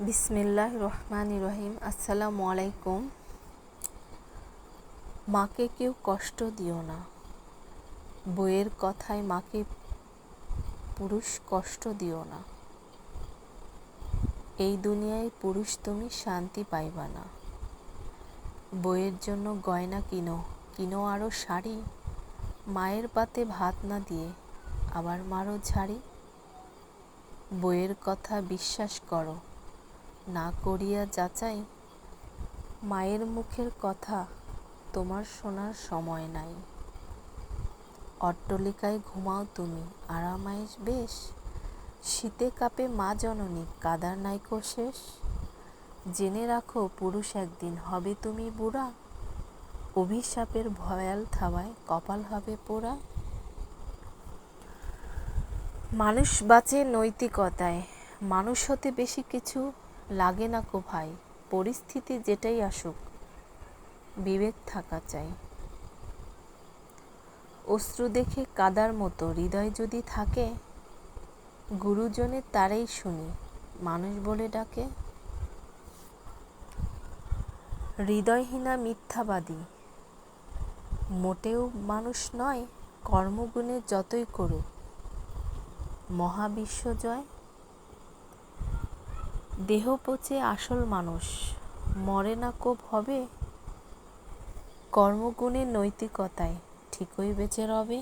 বিসমিল্লাহ রহমান রহিম। আসসালামু আলাইকুম। মাকে কেউ কষ্ট দিও না, বইয়ের কথায় মাকে পুরুষ কষ্ট দিও না। এই দুনিয়ায় পুরুষ তুমি শান্তি পাইবা না। বইয়ের জন্য গয়না কিনো আরও শাড়ি, মায়ের পাতে ভাত না দিয়ে আবার মারো ঝাড়ি। বইয়ের কথা বিশ্বাস করো, না করিয়া যাচাই, মায়ের মুখের কথা তোমার শোনার সময় নাই। অট্টালিকায় ঘুমাও তুমি আরামায়েশ বেশ, শীতে কাঁপে মা জননী কাদার নাইকো শেষ। জেনে রাখো পুরুষ একদিন হবে তুমি বুড়া, অভিশাপের ভয়াল থাবায় কপাল হবে পোড়া। মানুষ বাঁচে নৈতিকতায়, মানুষ হতে বেশি কিছু লাগে না কো ভাই। পরিস্থিতি যেটাই আসুক বিবেক থাকা চাই। অশ্রু দেখে কাদার মতো হৃদয় যদি থাকে, গুরুজনের তারেই শুনি মানুষ বলে ডাকে। হৃদয়হীনা মিথ্যাবাদী মোটেও মানুষ নয়, কর্মগুণে যতই করুক মহাবিশ্ব জয়। দেহ পচে আসল মানুষ মরে না কো ভবে, কর্মগুণে নৈতিকতায় ঠিকই বেঁচে রবে।